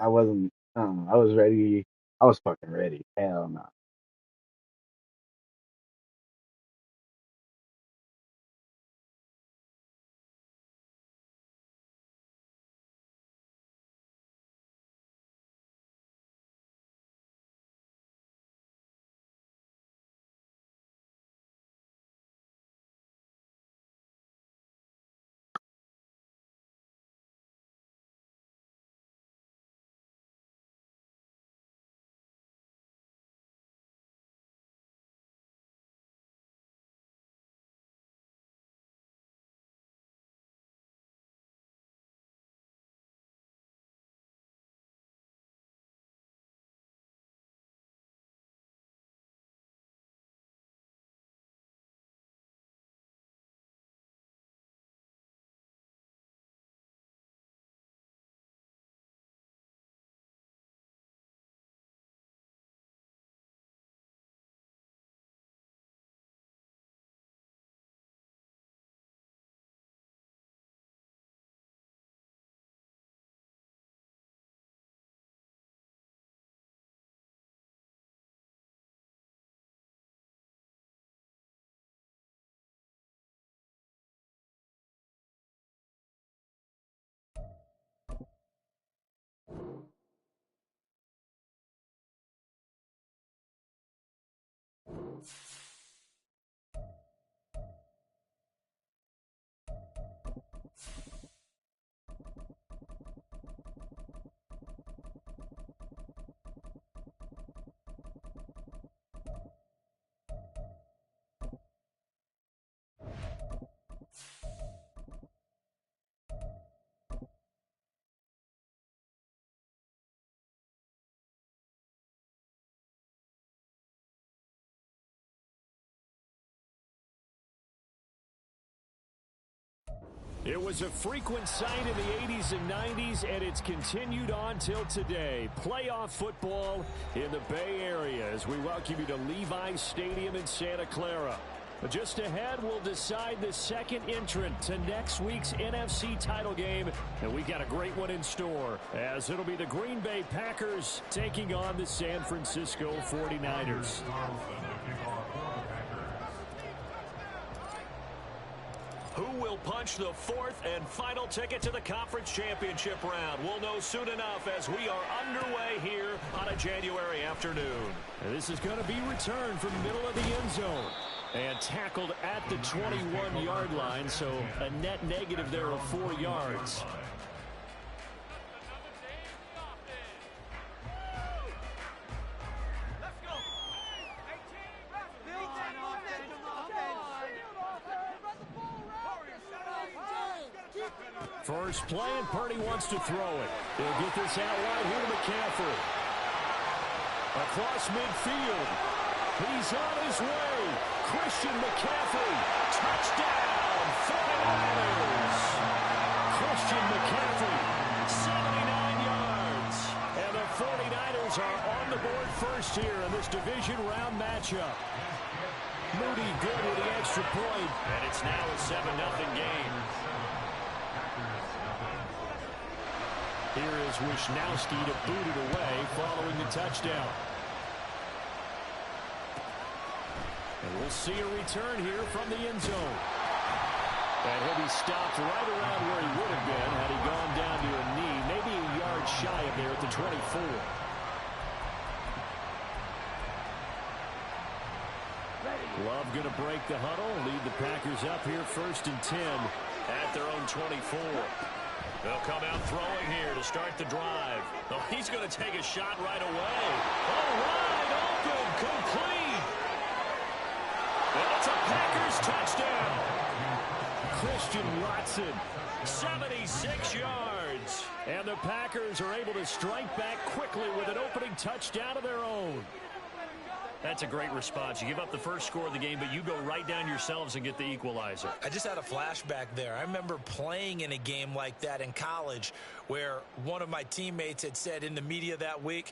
I wasn't. I was ready. I was fucking ready. Hell no. It was a frequent sight in the 80s and 90s, and it's continued on till today. Playoff football in the Bay Area as we welcome you to Levi's Stadium in Santa Clara. Just ahead, we'll decide the second entrant to next week's NFC title game, and we got a great one in store, as it'll be the Green Bay Packers taking on the San Francisco 49ers. Who will punch the fourth and final ticket to the conference championship round? We'll know soon enough as we are underway here on a January afternoon. And this is going to be returned from the middle of the end zone and tackled at the 21-yard line, so a net negative there of 4 yards. First play, and Purdy wants to throw it. He'll get this out wide here to McCaffrey. Across midfield. He's on his way. Christian McCaffrey. Touchdown, 49ers. Christian McCaffrey, 79 yards. And the 49ers are on the board first here in this division round matchup. Moody good with the extra point. And it's now a 7-0 game. Here is Wisnowski to boot it away following the touchdown. And we'll see a return here from the end zone. And he'll be stopped right around where he would have been had he gone down to a knee, maybe a yard shy of there at the 24. Love going to break the huddle, lead the Packers up here 1st and 10 at their own 24. They'll come out throwing here to start the drive. Oh, he's going to take a shot right away. All right, open, complete. And it's a Packers touchdown. Christian Watson, 76 yards. And the Packers are able to strike back quickly with an opening touchdown of their own. That's a great response. You give up the first score of the game, but you go right down yourselves and get the equalizer. I just had a flashback there. I remember playing in a game like that in college where one of my teammates had said in the media that week,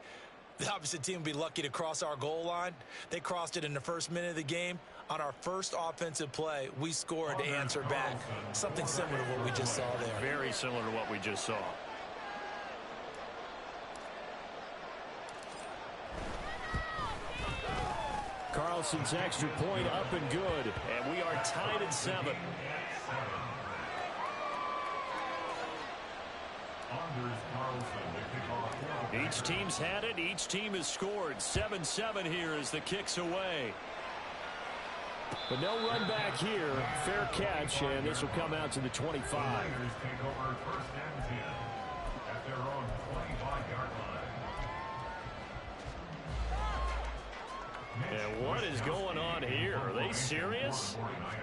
the opposite team would be lucky to cross our goal line. They crossed it in the first minute of the game. On our first offensive play, we scored to answer back. Something similar to what we just saw there. Very similar to what we just saw. Carlson's extra point up and good. And we are tied at 7. Each team's had it. Each team has scored. 7-7 here as the kick's away. But no run back here. Fair catch, and this will come out to the 25. And what is going on here? Are they serious?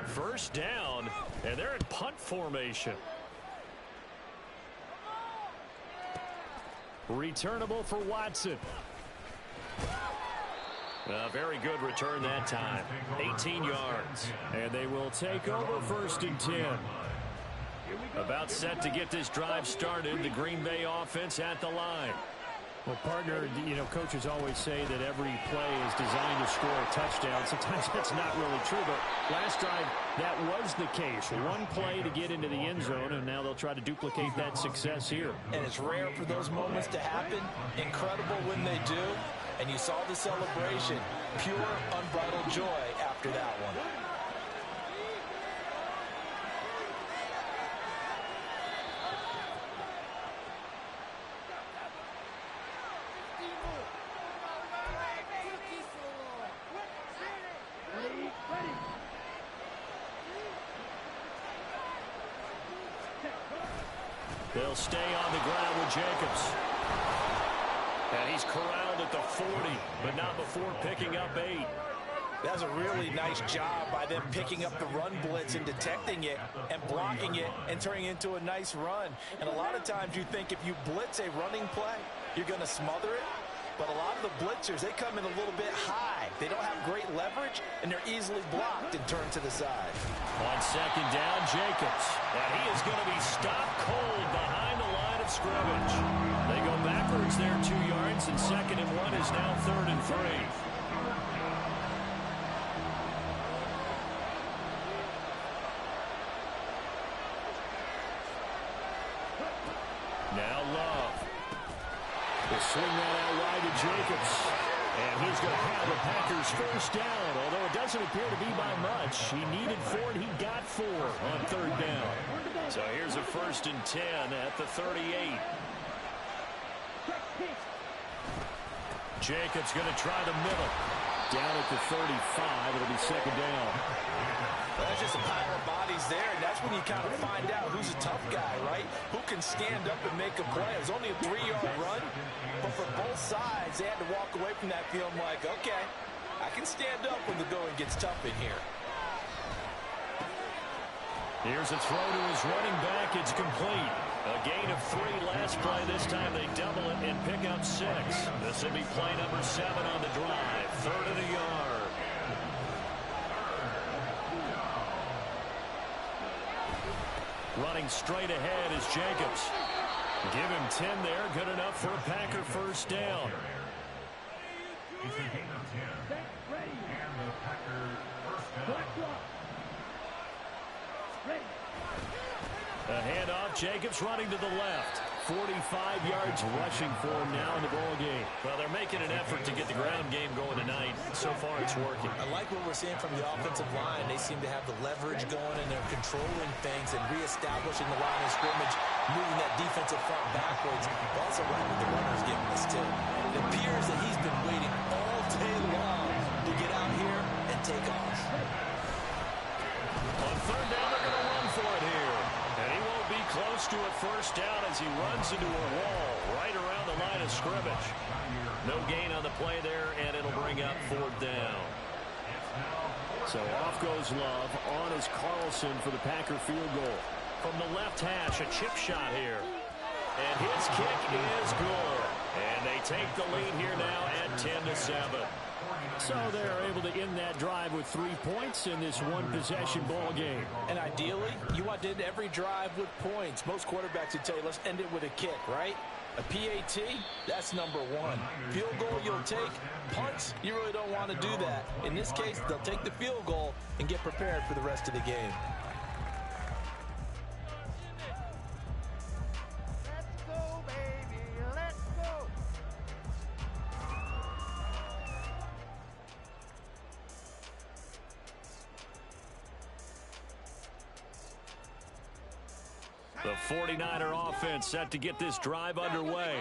First down, and they're in punt formation. Returnable for Watson. A very good return that time. 18 yards. And they will take over 1st and 10. About set to get this drive started. The Green Bay offense at the line. Well, partner, you know, coaches always say that every play is designed to score a touchdown. Sometimes that's not really true, but last drive, that was the case. One play to get into the end zone, and now they'll try to duplicate that success here. And it's rare for those moments to happen. Incredible when they do. And you saw the celebration. Pure, unbridled joy after that one. They'll stay on the ground with Jacobs. And he's corralled at the 40, but not before picking up 8. That's a really nice job by them picking up the run blitz and detecting it and blocking it and turning it into a nice run. And a lot of times you think if you blitz a running play, you're going to smother it. But a lot of the blitzers, they come in a little bit high. They don't have great leverage, and they're easily blocked and turned to the side. On 2nd down, Jacobs. And he is going to be stopped cold behind the line of scrimmage. They go backwards there 2 yards, and 2nd and 1 is now 3rd and 3. Now Love. They'll swing that out wide to Jacobs. And he's going to have the Packers first down, although it doesn't appear to be by much. He needed 4, and he got 4 on 3rd down. So here's a 1st and 10 at the 38. Jacobs going to try the middle. Down at the 35, it'll be 2nd down. Well, that's just a pile of bodies there, and that's when you kind of find out who's a tough guy, right? Who can stand up and make a play. It was only a 3-yard run, but for both sides, they had to walk away from that feeling like, okay, I can stand up when the going gets tough in here. Here's a throw to his running back. It's complete. A gain of 3 last play. This time they double it and pick up 6. This will be play number 7 on the drive. 3rd and a yard. Running straight ahead is Jacobs. Give him 10 there. Good enough for a Packer first down. A handoff. Jacobs running to the left. 45 yards rushing for him now in the ball game. Well, they're making an effort to get the ground game going tonight. So far, it's working. I like what we're seeing from the offensive line. They seem to have the leverage going, and they're controlling things and reestablishing the line of scrimmage, moving that defensive front backwards. But also right with the runners giving us too. It appears that he's been waiting all day long to get out here and take off. On 3rd down, they're going to run for it here. And he won't be close to a first down as he runs into a wall right around the line of scrimmage. No gain on the play there, and it'll bring up 4th down. So off goes Love. On is Carlson for the Packer field goal. From the left hash, a chip shot here. And his kick is good. And they take the lead here now at 10-7. So they're able to end that drive with 3 points in this one-possession ball game. And ideally, you want to end every drive with points. Most quarterbacks would tell you, let's end it with a kick, right? A PAT, that's number 1. Field goal you'll take. Punts, you really don't want to do that. In this case, they'll take the field goal and get prepared for the rest of the game. The 49er offense set to get this drive underway.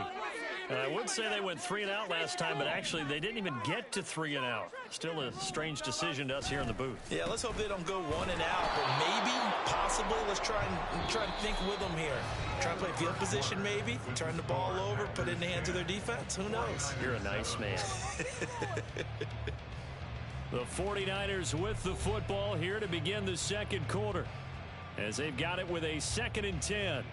I would say they went 3 and out last time, but actually they didn't even get to 3 and out. Still a strange decision to us here in the booth. Yeah, let's hope they don't go 1 and out, but maybe, possibly, let's try and think with them here. Try and play field position maybe, turn the ball over, put it in the hands of their defense. Who knows? You're a nice man. The 49ers with the football here to begin the second quarter, as they've got it with a 2nd and 10.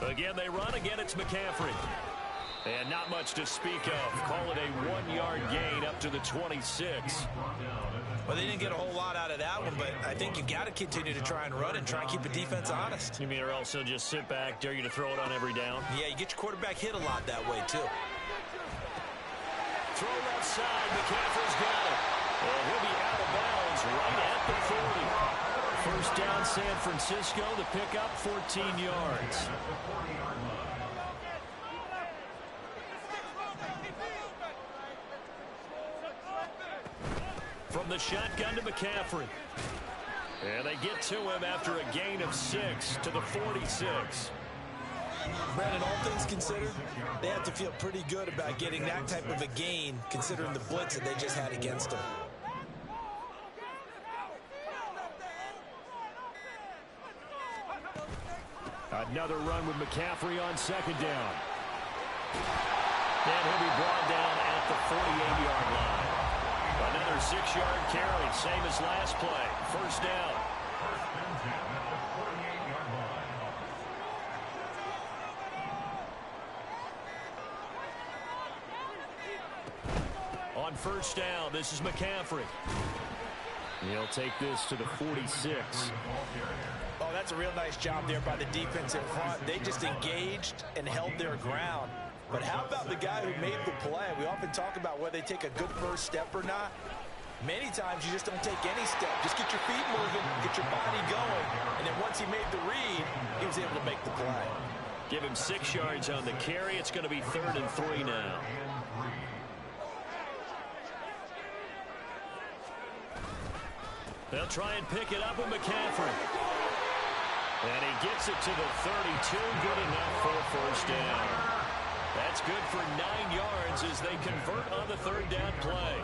Again, they run. Again, it's McCaffrey. And not much to speak of. Call it a 1-yard gain up to the 26. Well, they didn't get a whole lot out of that one, but I think you got to continue to try and run and try and keep the defense honest. You mean or else they'll just sit back, dare you to throw it on every down? Yeah, you get your quarterback hit a lot that way, too. Throw left side. McCaffrey's got it. And he'll be out of bounds right at the 40. First down, San Francisco. The pickup, 14 yards. From the shotgun to McCaffrey. And they get to him after a gain of 6 to the 46. Brandon, all things considered, they have to feel pretty good about getting that type of a gain considering the blitz that they just had against them. Another run with McCaffrey on 2nd down. And he'll be brought down at the 48-yard line. Another 6-yard carry, same as last play. First down. On first down, this is McCaffrey. He'll take this to the 46. Oh, that's a real nice job there by the defense in front. They just engaged and held their ground. But how about the guy who made the play? We often talk about whether they take a good first step or not. Many times you just don't take any step. Just get your feet moving, get your body going, and then once he made the read, he was able to make the play. Give him 6 yards on the carry. It's going to be 3rd and 3 now. They'll try and pick it up with McCaffrey. And he gets it to the 32. Good enough for a first down. That's good for 9 yards as they convert on the 3rd down play.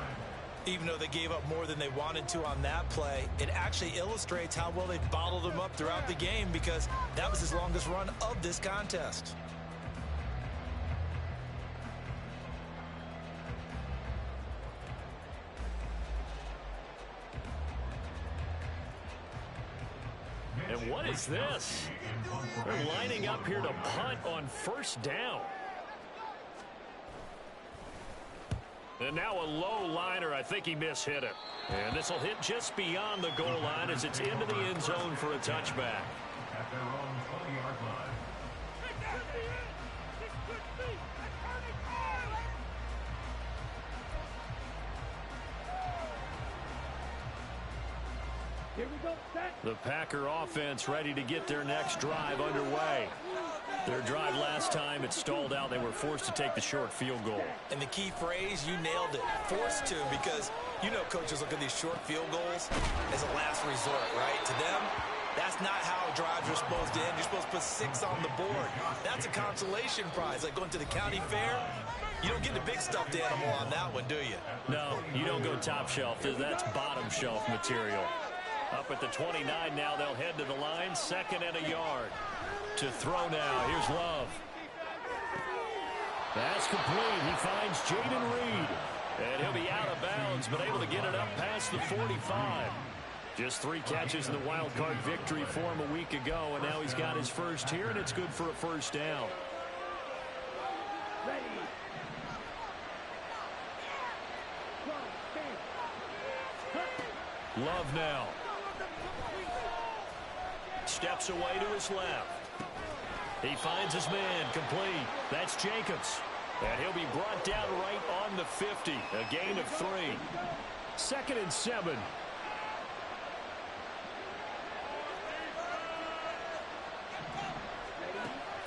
Even though they gave up more than they wanted to on that play, it actually illustrates how well they bottled them up throughout the game because that was his longest run of this contest. And what is this? They're lining up here to punt on first down. And now a low liner. I think he mishit it. And this will hit just beyond the goal line as it's into the end zone for a touchback. At their own 20-yard line. Here we go. The Packer offense ready to get their next drive underway. Their drive last time, it stalled out. They were forced to take the short field goal. And the key phrase, you nailed it. Forced to, because you know coaches look at these short field goals as a last resort, right? To them, that's not how drives are supposed to end. You're supposed to put 6 on the board. That's a consolation prize, like going to the county fair. You don't get the big stuffed animal on that one, do you? No, you don't go top shelf. That's bottom shelf material. Up at the 29 now, they'll head to the line. 2nd and a yard. To throw now. Here's Love. That's complete. He finds Jaden Reed. And he'll be out of bounds, but able to get it up past the 45. Just 3 catches in the wild card victory for him a week ago, and now he's got his first here, and it's good for a first down. Love now. Steps away to his left. He finds his man complete. That's Jacobs. And he'll be brought down right on the 50. A gain of 3. 2nd and 7.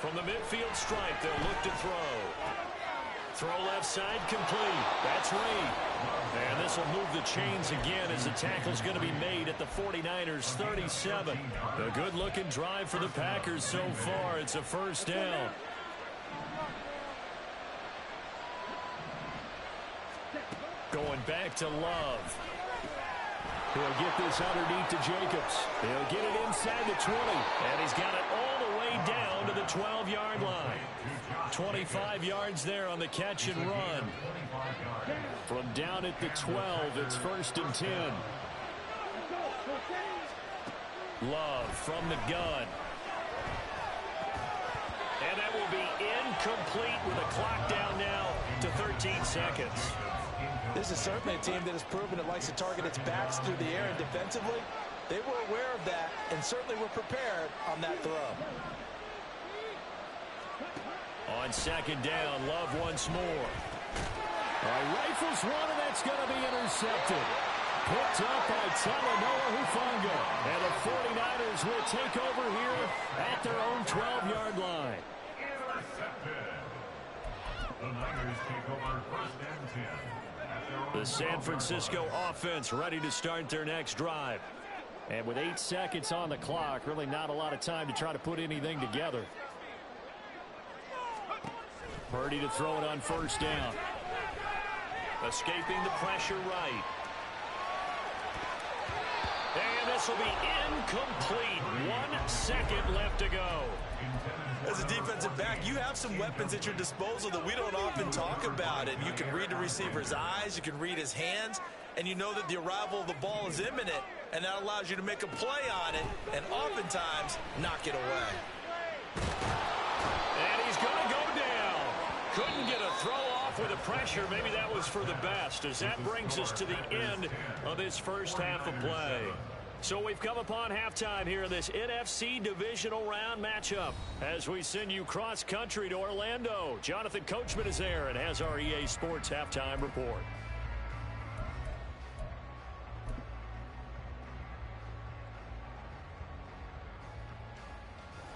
From the midfield stripe, they'll look to throw. Throw left side complete. That's Reed. And this will move the chains again as the tackle's going to be made at the 49ers 37. A good-looking drive for the Packers so far. It's a first down. Going back to Love. He'll get this underneath to Jacobs. He'll get it inside the 20. And he's got it all the way down to the 12-yard line. 25 yards there on the catch and run. From down at the 12, it's 1st and 10. Love from the gun. And that will be incomplete with a clock down now to 13 seconds. This is certainly a team that has proven it likes to target its backs through the air, and defensively, they were aware of that and certainly were prepared on that throw. On 2nd down, Love once more. Rifles one, and that's going to be intercepted. Picked up by Talanoa Hufanga. And the 49ers will take over here at their own 12-yard line. Intercepted. The Niners take over 1st and 10. The San Francisco offense ready to start their next drive. And with 8 seconds on the clock, really not a lot of time to try to put anything together. Purdy to throw it on 1st down. Escaping the pressure right. And this will be incomplete. 1 second left to go. As a defensive back, you have some weapons at your disposal that we don't often talk about. And you can read the receiver's eyes, you can read his hands, and you know that the arrival of the ball is imminent, and that allows you to make a play on it and oftentimes knock it away. And he's going to go down. Couldn't get a throw off with the pressure. Maybe that was for the best, as that brings us to the end of this first half of play. So we've come upon halftime here in this NFC divisional round matchup as we send you cross-country to Orlando. Jonathan Coachman is there and has our EA Sports halftime report.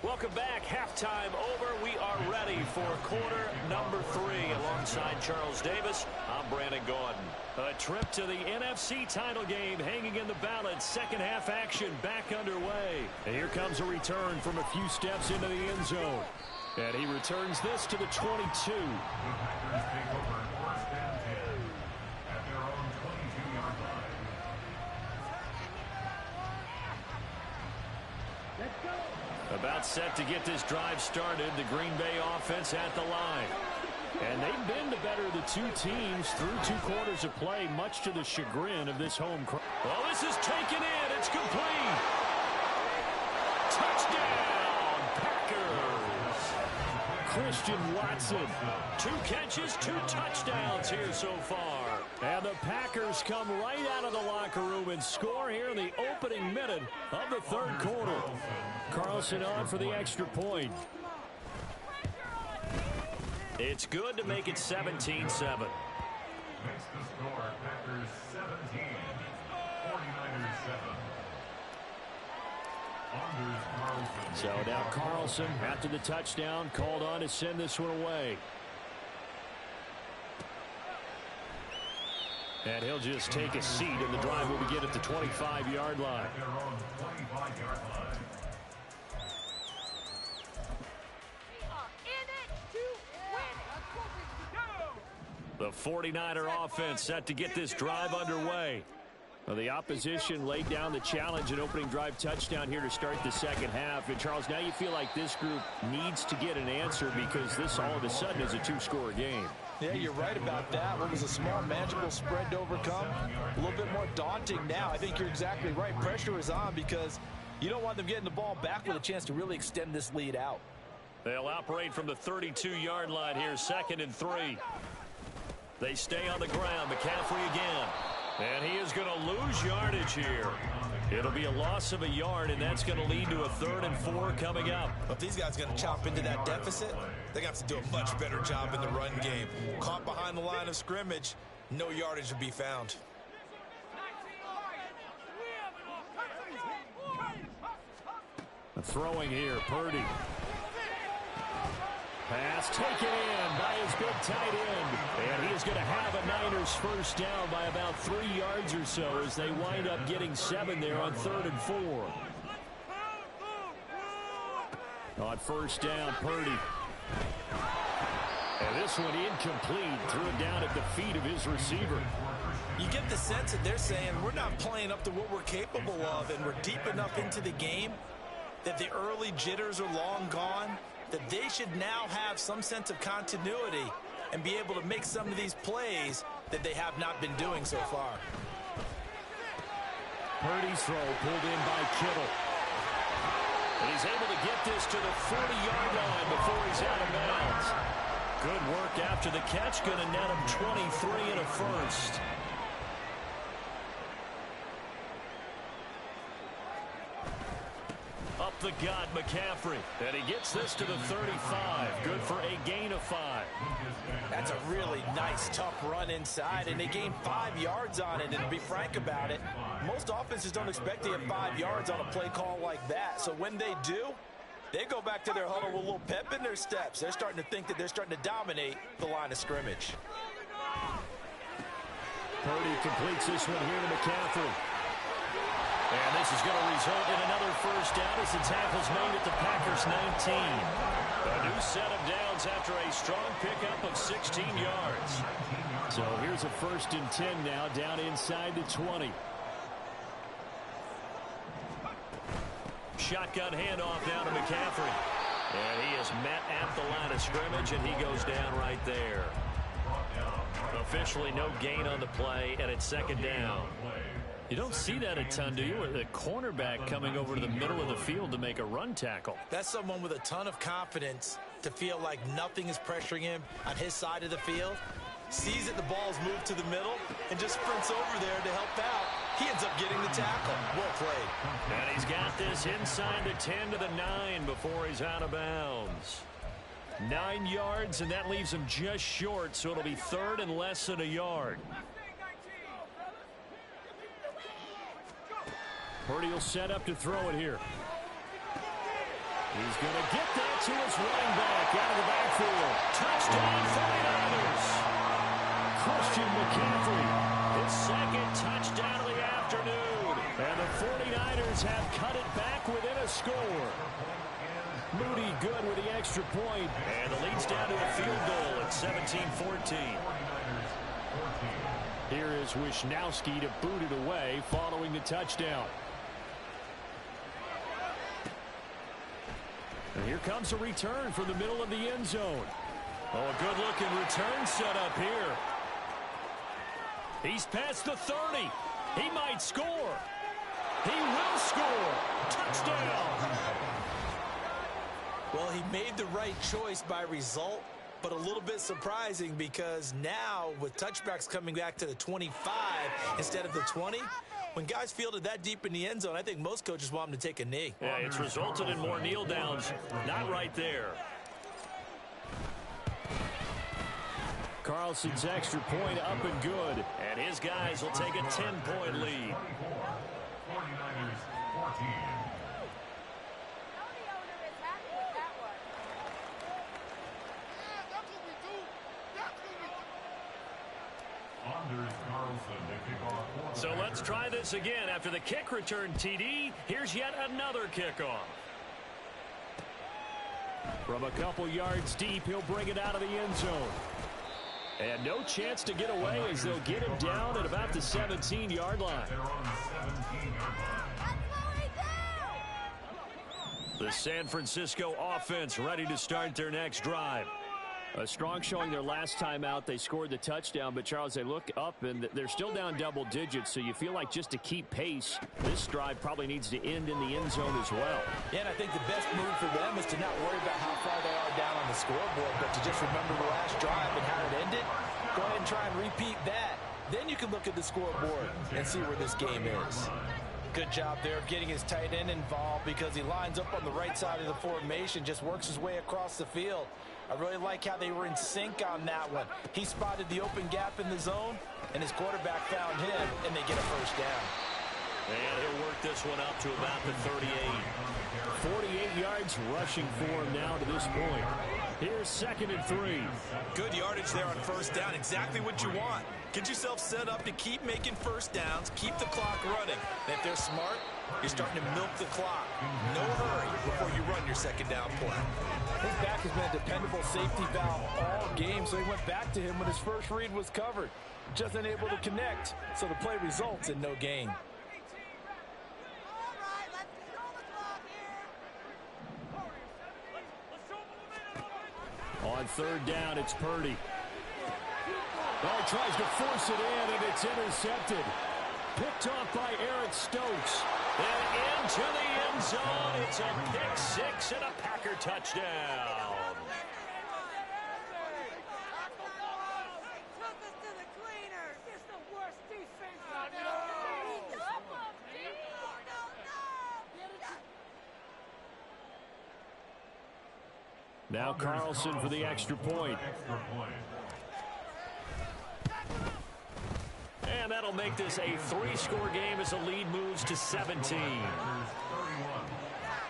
Welcome back. Halftime over. We are ready for quarter number 3. Alongside Charles Davis, I'm Brandon Gaudin. A trip to the NFC title game hanging in the balance. Second half action back underway. And here comes a return from a few steps into the end zone. And he returns this to the 22. The Packers take over 1st and 10 at their own 22-yard line. About set to get this drive started. The Green Bay offense at the line. And they've been the better of the two teams through 2 quarters of play, much to the chagrin of this home crowd. Well, this is taken in. It's complete. Touchdown, Packers. Christian Watson. 2 catches, 2 touchdowns here so far. And the Packers come right out of the locker room and score here in the opening minute of the 3rd quarter. Carlson on for the extra point. It's good to make it 17-7. Makes the score Packers 17, 49ers 7. So now Carlson, after the touchdown, called on to send this one away. And he'll just take a seat, and the drive will begin at the 25-yard line. Their own 25-yard line. The 49er offense set to get this drive underway. Well, the opposition laid down the challenge, an opening drive touchdown here to start the second half. And, Charles, now you feel like this group needs to get an answer because this all of a sudden is a 2-score game. Yeah, you're right about that. What was a small, manageable spread to overcome, a little bit more daunting now. I think you're exactly right. Pressure is on because you don't want them getting the ball back with a chance to really extend this lead out. They'll operate from the 32-yard line here, 2nd and 3. They stay on the ground. McCaffrey again. And he is going to lose yardage here. It'll be a loss of a yard, and that's going to lead to a 3rd and 4 coming up. If these guys are going to chop into that deficit, they're going to have to do a much better job in the run game. Caught behind the line of scrimmage, no yardage to be found. Throwing here, Purdy. Pass taken in by his big tight end. And he is going to have a Niners first down by about 3 yards or so as they wind up getting 7 there on 3rd and 4. On first down, Purdy. And this one incomplete. Threw it down at the feet of his receiver. You get the sense that they're saying we're not playing up to what we're capable of, and we're deep enough into the game that the early jitters are long gone, that they should now have some sense of continuity and be able to make some of these plays that they have not been doing so far. Purdy's throw pulled in by Kittle. And he's able to get this to the 40-yard line before he's out of bounds. Good work after the catch. Going to net him 23 and a first. Up the gut, McCaffrey. And he gets this to the 35. Good for a gain of 5. That's a really nice, tough run inside, and they gained 5 yards on it. And to be frank about it, most offenses don't expect to get 5 yards on a play call like that. So when they do, they go back to their huddle with a little pep in their steps. They're starting to think that they're starting to dominate the line of scrimmage. Purdy completes this one here to McCaffrey. And this is going to result in another first down as the tackle's made at the Packers' 19. A new set of downs after a strong pickup of 16 yards. So here's a 1st and 10 now, down inside the 20. Shotgun handoff down to McCaffrey. And he is met at the line of scrimmage, and he goes down right there. Officially no gain on the play, and it's 2nd down. You don't see that a ton, do you? The cornerback coming over to the middle of the field to make a run tackle. That's someone with a ton of confidence to feel like nothing is pressuring him on his side of the field. Sees that the ball's moved to the middle and just sprints over there to help out. He ends up getting the tackle. Well played. And he's got this inside the 10 to the 9 before he's out of bounds. 9 yards, and that leaves him just short, so it'll be 3rd and less than a yard. Purdy will set up to throw it here. He's going to get that to his running back out of the backfield. Touchdown 49ers. Christian McCaffrey, his 2nd touchdown of the afternoon. And the 49ers have cut it back within a score. Moody good with the extra point. And the lead's down to a field goal at 17-14. Here is Wisnowski to boot it away following the touchdown. And here comes a return from the middle of the end zone. Oh, a good-looking return set up here. He's past the 30. He might score. He will score. Touchdown. Well, he made the right choice by result, but a little bit surprising because now with touchbacks coming back to the 25 instead of the 20, when guys fielded that deep in the end zone, I think most coaches want them to take a knee. Yeah, it's resulted in more kneel downs. Not right there. Carlson's extra point up and good. And his guys will take a 10-point lead. 49ers 14. So let's try this again. After the kick return TD, here's yet another kickoff. From a couple yards deep, he'll bring it out of the end zone. And no chance to get away as they'll get him down at about the 17-yard line. The San Francisco offense ready to start their next drive. A strong showing their last time out. They scored the touchdown, but Charles, they look up and they're still down double digits, so you feel like just to keep pace, this drive probably needs to end in the end zone as well. Yeah, and I think the best move for them is to not worry about how far they are down on the scoreboard, but to just remember the last drive and how it ended. Go ahead and try and repeat that. Then you can look at the scoreboard and see where this game is. Good job there of getting his tight end involved because he lines up on the right side of the formation, just works his way across the field. I really like how they were in sync on that one. He spotted the open gap in the zone, and his quarterback found him, and they get a first down. And he'll work this one up to about the 38. 48 yards rushing for him now to this point. Here's 2nd and 3. Good yardage there on first down. Exactly what you want. Get yourself set up to keep making first downs, keep the clock running. And if they're smart, you're starting to milk the clock. No hurry before you run your second down play. His back has been a dependable safety valve all game, so he went back to him when his first read was covered. Just unable to connect, so the play results in no gain. On 3rd down, it's Purdy. Oh, tries to force it in, and it's intercepted. Picked off by Eric Stokes. And into the end zone. It's a pick 6 and a Packer touchdown. Now Carlson for the extra point. And that'll make this a 3-score game as the lead moves to 17. 31,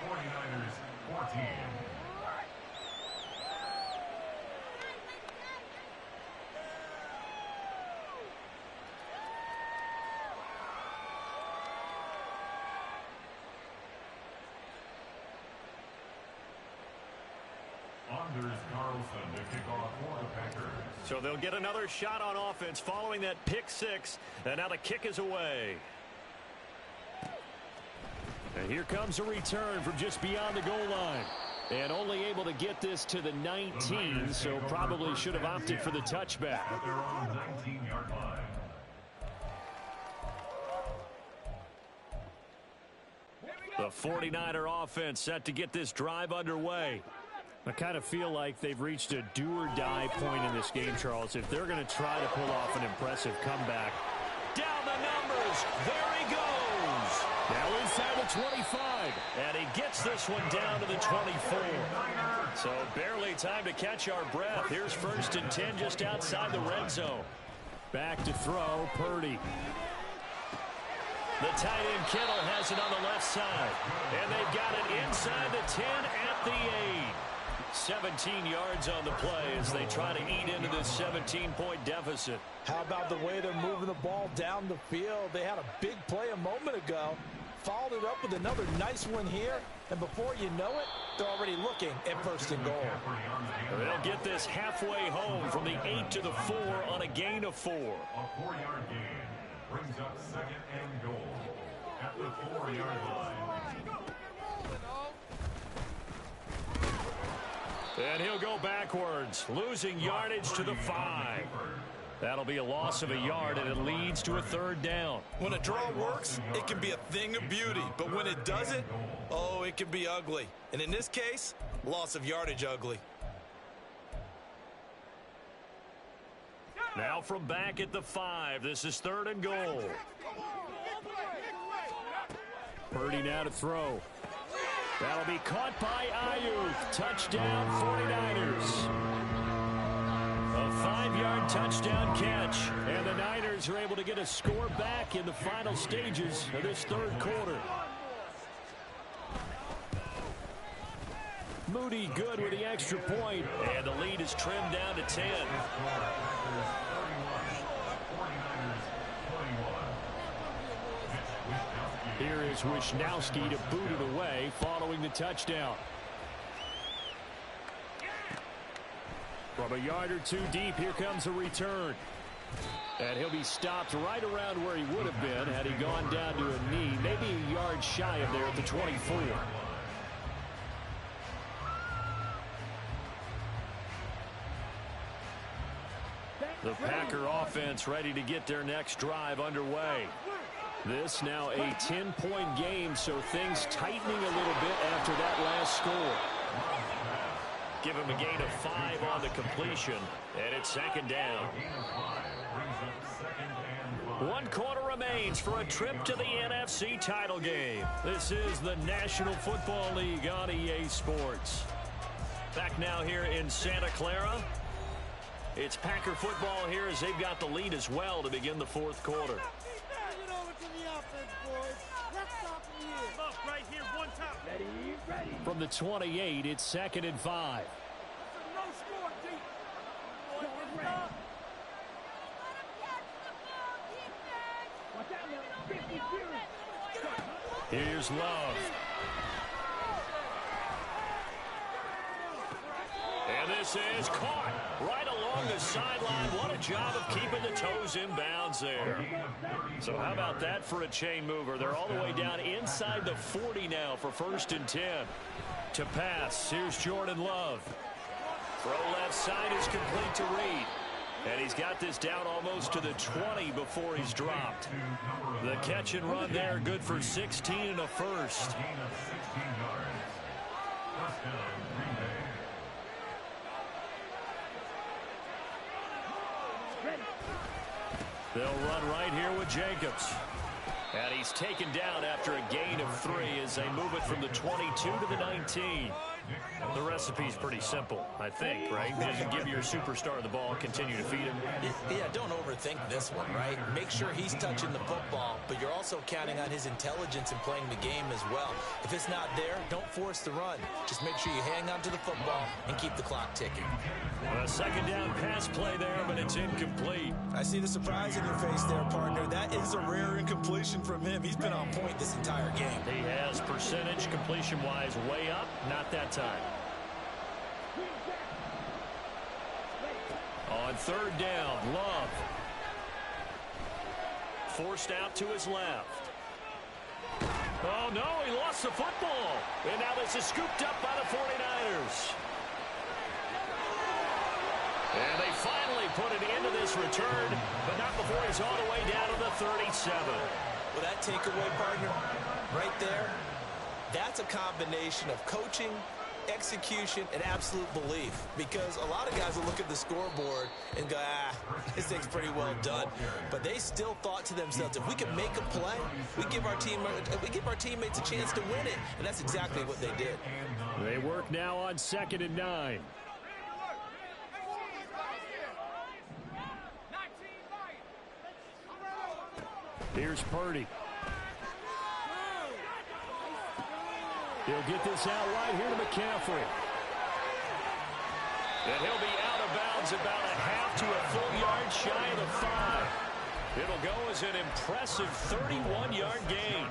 49ers 14. Anders Carlson to kick off for the Packers. So they'll get another shot on offense following that pick 6. And now the kick is away. And here comes a return from just beyond the goal line. And only able to get this to the 19, so probably should have opted for the touchback. At their own 19-yard line. The 49er offense set to get this drive underway. I kind of feel like they've reached a do-or-die point in this game, Charles, if they're going to try to pull off an impressive comeback. Down the numbers. There he goes. Now inside the 25. And he gets this one down to the 24. So barely time to catch our breath. Here's 1st and 10 just outside the red zone. Back to throw, Purdy. The tight end Kittle has it on the left side. And they've got it inside the 10 at the 8. 17 yards on the play as they try to eat into this 17-point deficit. How about the way they're moving the ball down the field? They had a big play a moment ago, followed it up with another nice one here, and before you know it, they're already looking at 1st and goal. They'll get this halfway home from the 8 to the 4 on a gain of 4. A 4-yard gain brings up 2nd and goal at the 4-yard line. And he'll go backwards, losing yardage to the 5. That'll be a loss of a yard, and it leads to a 3rd down. When a draw works, it can be a thing of beauty. But when it doesn't, oh, it can be ugly. And in this case, loss of yardage ugly. Now from back at the 5, this is 3rd and goal. Purdy now to throw. That'll be caught by Ayuk. Touchdown, 49ers. A 5-yard touchdown catch. And the Niners are able to get a score back in the final stages of this 3rd quarter. Moody good with the extra point. And the lead is trimmed down to 10. Here is Wishnowsky to boot it away following the touchdown. From a yard or 2 deep, here comes a return. And he'll be stopped right around where he would have been had he gone down to a knee, maybe a yard shy of there at the 24. The Packer offense ready to get their next drive underway. This now a 10-point game, so things tightening a little bit after that last score. Give him a gain of 5 on the completion, and it's 2nd down. 1 quarter remains for a trip to the NFC title game. This is the National Football League on EA Sports. Back now here in Santa Clara. It's Packer football here as they've got the lead as well to begin the 4th quarter. From the 28, it's 2nd and 5. Here's Love. And this is caught right along the sideline. What a job of keeping the toes in bounds there. So how about that for a chain mover? They're all the way down inside the 40 now for 1st and 10. To pass, here's Jordan Love. Throw left side is complete to Reed. And he's got this down almost to the 20 before he's dropped. The catch and run there, good for 16 and a first. They'll run right here with Jacobs. And he's taken down after a gain of 3 as they move it from the 22 to the 19. The recipe's pretty simple, I think, right? Just give your superstar the ball, continue to feed him. Yeah, don't overthink this one, right? Make sure he's touching the football, but you're also counting on his intelligence in playing the game as well. If it's not there, don't force the run. Just make sure you hang on to the football and keep the clock ticking. A 2nd down pass play there, but it's incomplete. I see the surprise in your face there, partner. That is a rare incompletion from him. He's been on point this entire game. He has percentage completion-wise way up, not that time. On 3rd down, Love. Forced out to his left. Oh, no, he lost the football. And now this is scooped up by the 49ers. And they finally put an end to this return, but not before he's all the way down to the 37. Well, that takeaway, partner, right there, that's a combination of coaching, execution, and absolute belief. Because a lot of guys will look at the scoreboard and go, this thing's pretty well done. But they still thought to themselves, if we can make a play, we give our teammates a chance to win it. And that's exactly what they did. They work now on 2nd and 9. Here's Purdy. He'll get this out right here to McCaffrey. And he'll be out of bounds about a half to a full yard shy of the 5. It'll go as an impressive 31-yard gain.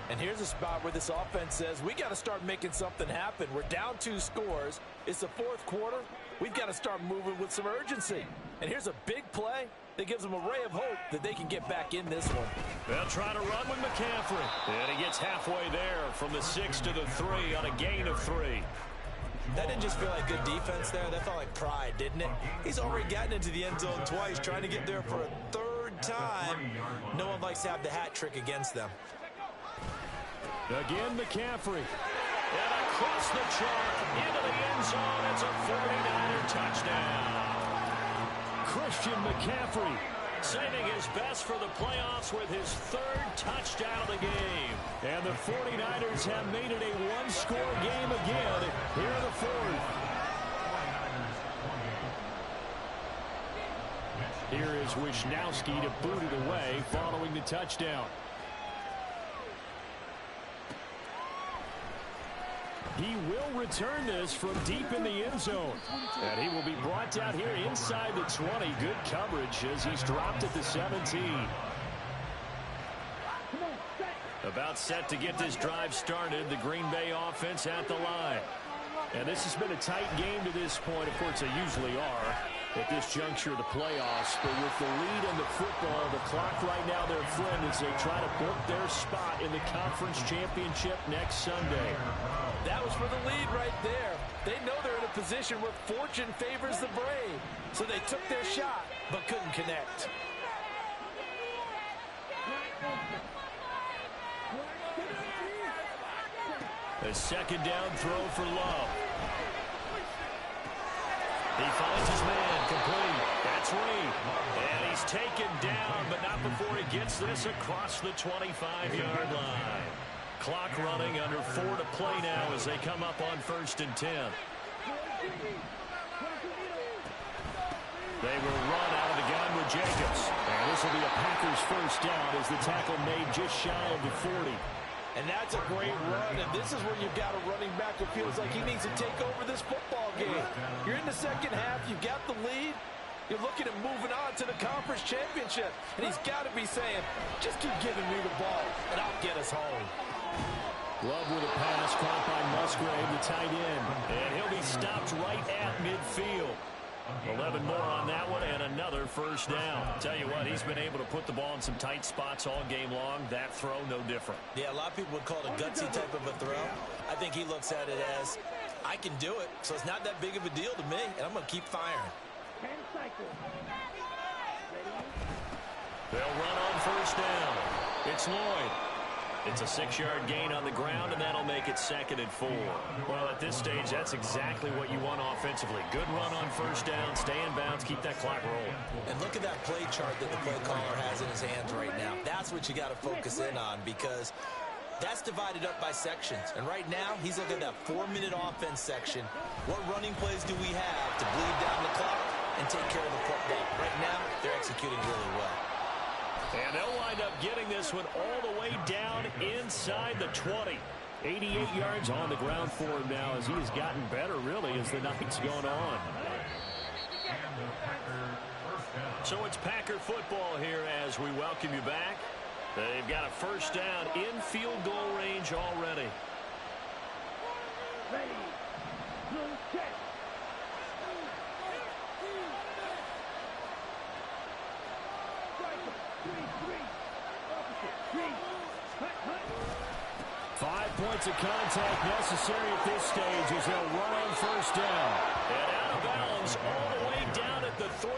And here's a spot where this offense says, we got to start making something happen. We're down 2 scores. It's the 4th quarter. We've got to start moving with some urgency. And here's a big play that gives them a ray of hope that they can get back in this one. They'll try to run with McCaffrey. And he gets halfway there from the 6 to the 3 on a gain of 3. That didn't just feel like good defense there. That felt like pride, didn't it? He's already gotten into the end zone twice, trying to get there for a 3rd time. No one likes to have the hat trick against them. Again, McCaffrey. And across the chalk into the end zone. It's a 49er touchdown. Christian McCaffrey saving his best for the playoffs with his 3rd touchdown of the game. And the 49ers have made it a 1-score game again here in the 4th. Here is Wisnowski to boot it away following the touchdown. He will return this from deep in the end zone. And he will be brought down here inside the 20. Good coverage as he's dropped at the 17. About set to get this drive started. The Green Bay offense at the line. And this has been a tight game to this point. Of course, they usually are at this juncture of the playoffs. But with the lead in the football, the clock right now their friend as they try to book their spot in the conference championship next Sunday. That was for the lead right there. They know they're in a position where fortune favors the brave. So they took their shot, but couldn't connect. A 2nd down throw for Love. He finds his man, complete. That's Reed. And he's taken down, but not before he gets this across the 25-yard line. Clock running, under 4 to play now as they come up on 1st and 10. They will run out of the gun with Jacobs. And this will be a Packers first down as the tackle made just shy of the 40. And that's a great run, and this is where you've got a running back who feels like he needs to take over this football game. You're in the second half, you've got the lead, you're looking at moving on to the conference championship, and he's got to be saying, just keep giving me the ball, and I'll get us home. Love with a pass caught by Musgrave, the tight end, and he'll be stopped right at midfield. 11 more on that one, and another first down. Tell you what, he's been able to put the ball in some tight spots all game long. That throw, no different. Yeah, a lot of people would call it a gutsy type of a throw. I think he looks at it as, I can do it, so it's not that big of a deal to me, and I'm going to keep firing. They'll run on first down. It's Lloyd. It's a 6-yard gain on the ground, and that'll make it 2nd and 4. Well, at this stage, that's exactly what you want offensively. Good run on first down, stay in bounds, keep that clock rolling. And look at that play chart that the play caller has in his hands right now. That's what you got to focus in on, because that's divided up by sections. And right now, he's looking at that 4-minute offense section. What running plays do we have to bleed down the clock and take care of the football? Right now, they're executing really well. And they'll wind up getting this one all the way down inside the 20. 88 yards on the ground for him now as he has gotten better, really, as the night's gone on. So it's Packer football here as we welcome you back. They've got a first down in field goal range already. Check. 5 points of contact necessary at this stage as they'll run on first down. And out of bounds all the way down at the 3.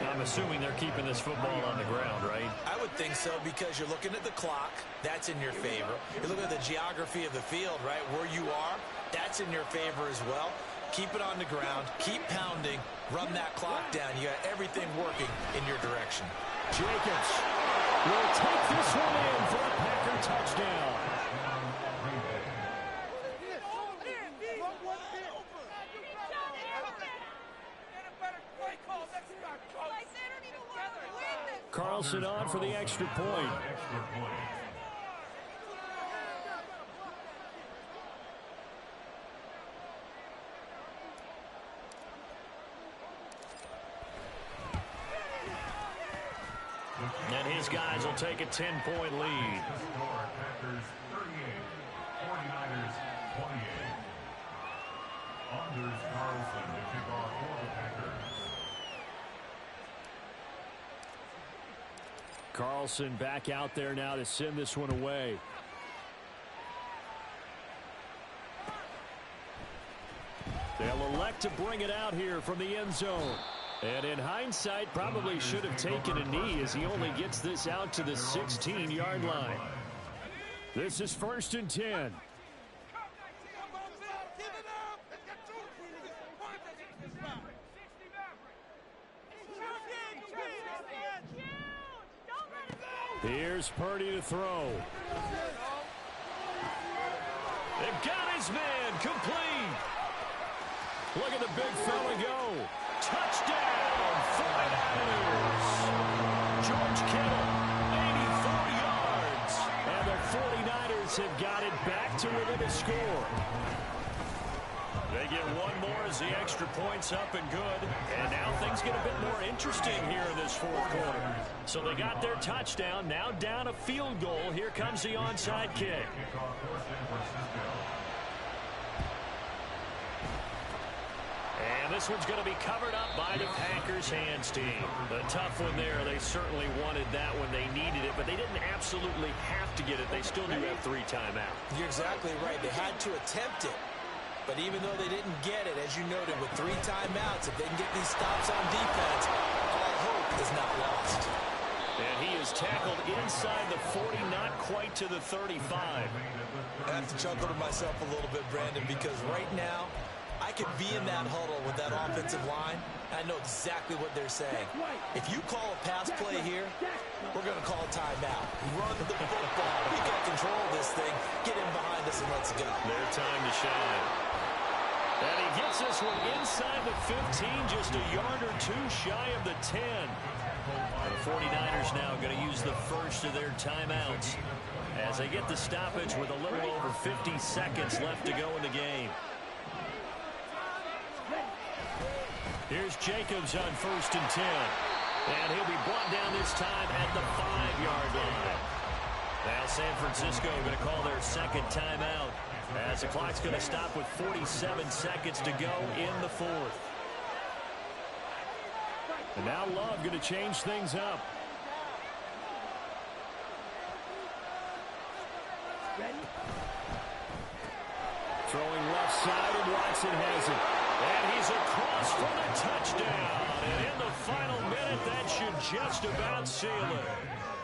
I'm assuming they're keeping this football on the ground, right? I would think so, because you're looking at the clock. That's in your favor. You're looking at the geography of the field, right? Where you are, that's in your favor as well. Keep it on the ground. Keep pounding. Run that clock down. You got everything working in your direction. Jacobs will take this one in for a Packer touchdown. Carlson on for the extra point. And his guys will take a 10-point lead. Packers 38, 49ers 28. Anders Carlson to kick off for the Packers. Carlson back out there now to send this one away. They'll elect to bring it out here from the end zone. And in hindsight, probably should have taken a knee as he only gets this out to the 16-yard line. This is 1st and 10. Here's Purdy to throw. They've got his man complete. Look at the big fella go. Touchdown, 49ers. George Kittle, 84 yards. And the 49ers have got it back to within a score. They get one more as the extra point's up and good. And now things get a bit more interesting here in this 4th quarter. So they got their touchdown, now down a field goal. Here comes the onside kick. And this one's going to be covered up by the Packers hands team. A tough one there. They certainly wanted that when they needed it, but they didn't absolutely have to get it. They still do have 3 timeouts. You're exactly right. They had to attempt it. But even though they didn't get it, as you noted, with 3 timeouts, if they can get these stops on defense, all hope is not lost. And he is tackled inside the 40, not quite to the 35. I have to chuckle to myself a little bit, Brandon, because right now, I could be in that huddle with that offensive line. I know exactly what they're saying. If you call a pass play here, we're going to call a timeout. Run the football. We got control of this thing. Get in behind us and let's go. Their time to shine. And he gets this one inside the 15, just a yard or 2 shy of the 10. The 49ers now going to use the first of their timeouts as they get the stoppage with a little over 50 seconds left to go in the game. Here's Jacobs on 1st and 10. And he'll be brought down this time at the 5-yard line. Now San Francisco going to call their second timeout as the clock's going to stop with 47 seconds to go in the 4th. And now Love going to change things up. Throwing left side, and Watson has it. And he's across for the touchdown. And in the final minute, that should just about seal it.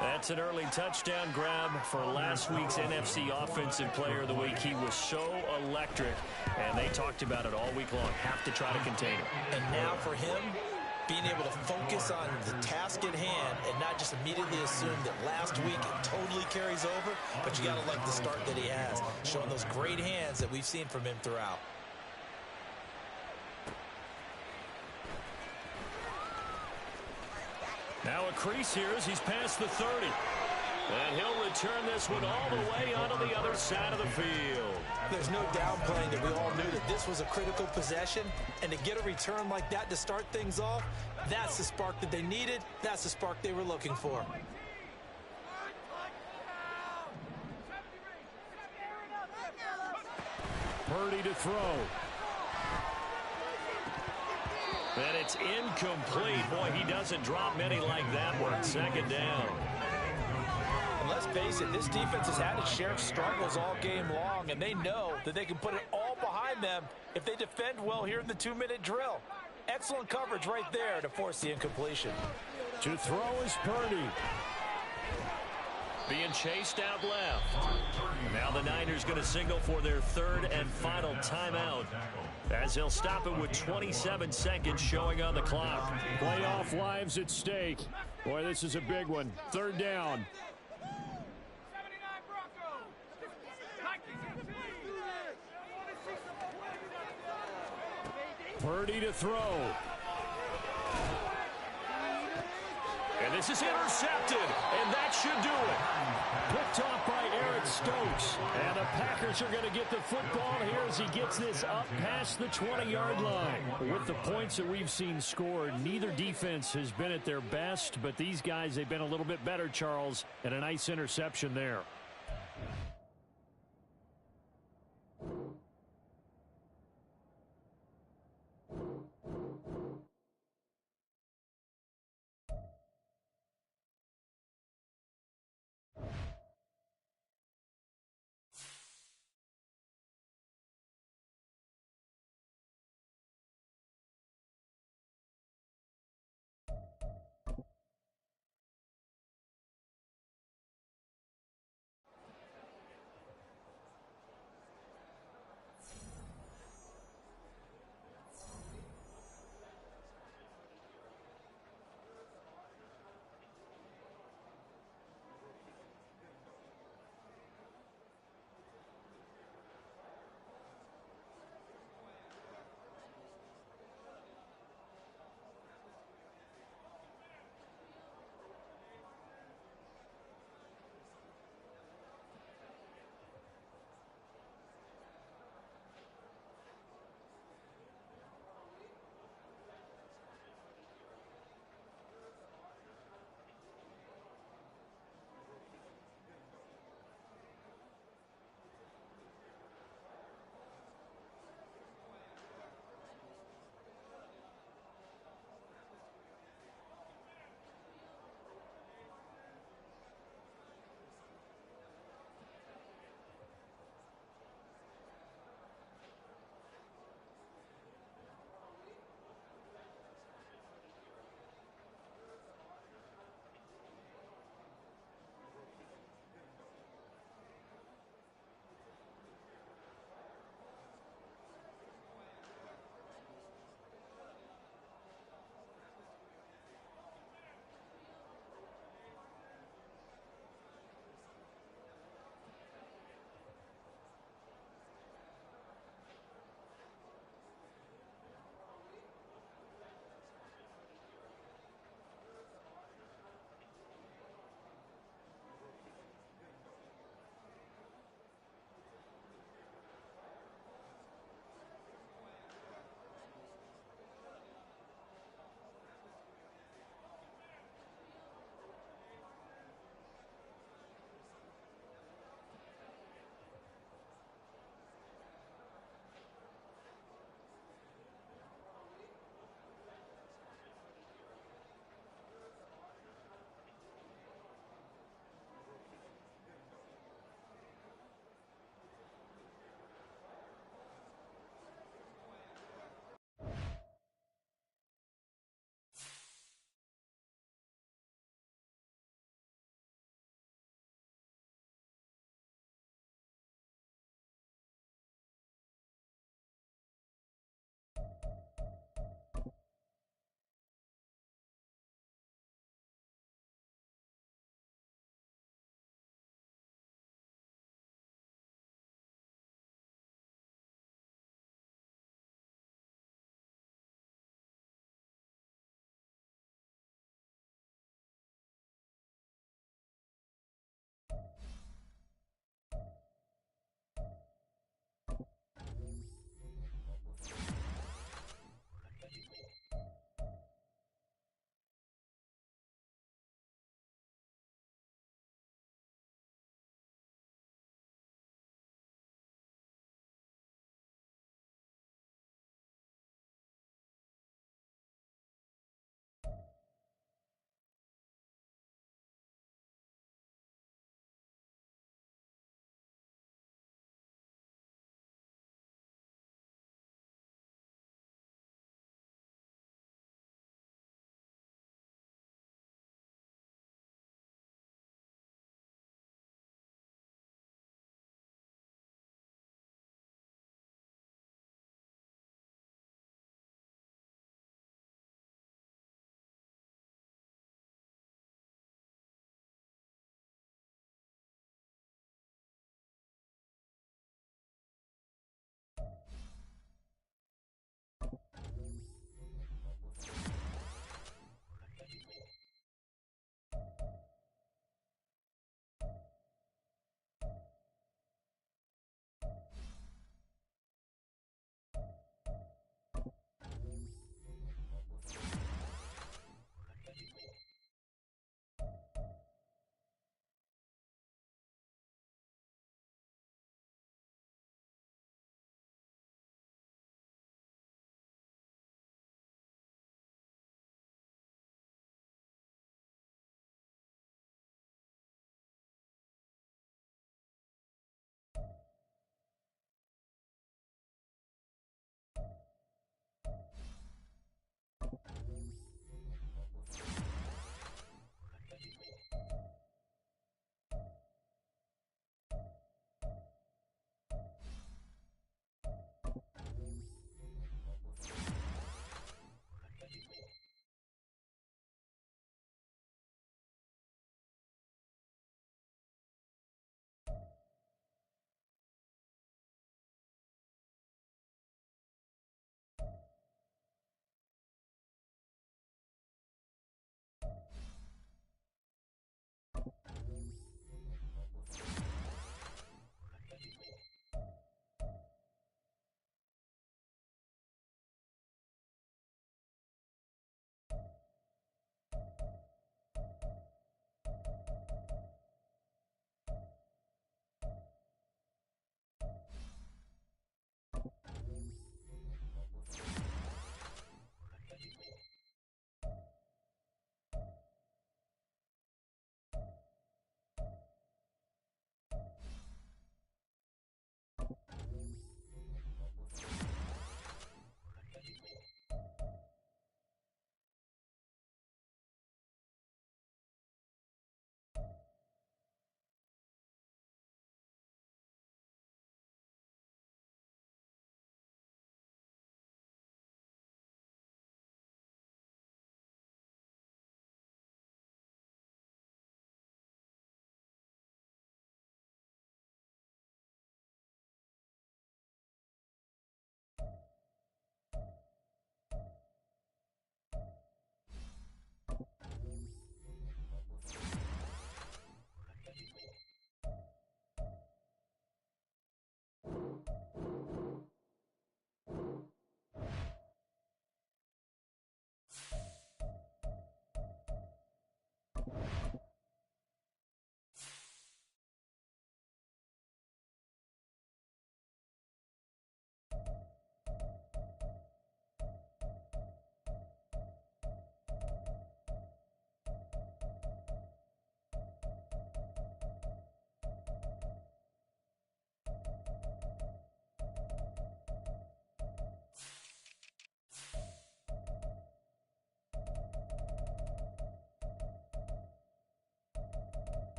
That's an early touchdown grab for last week's NFC Offensive Player of the Week. He was so electric, and they talked about it all week long. Have to try to contain him. And now for him, being able to focus on the task at hand and not just immediately assume that last week it totally carries over, but you got to like the start that he has, showing those great hands that we've seen from him throughout. Now a crease here as he's past the 30. And he'll return this one all the way onto the other side of the field. There's no downplaying that we all knew that this was a critical possession, and to get a return like that to start things off, that's the spark that they needed. That's the spark they were looking for. Purdy to throw. And it's incomplete. Boy, he doesn't drop many like that one. 2nd down. And let's face it, this defense has had its share of struggles all game long, and they know that they can put it all behind them if they defend well here in the 2-minute drill. Excellent coverage right there to force the incompletion. To throw is Purdy. Being chased out left. Now the Niners going to signal for their 3rd and final timeout, as they'll stop it with 27 seconds showing on the clock. Playoff lives at stake. Boy, this is a big one. 3rd down. Purdy to throw. And this is intercepted, and that should do it. Picked off by Eric Stokes. And the Packers are going to get the football here as he gets this up past the 20-yard line. With the points that we've seen scored, neither defense has been at their best, but these guys, they've been a little bit better, Charles, and a nice interception there.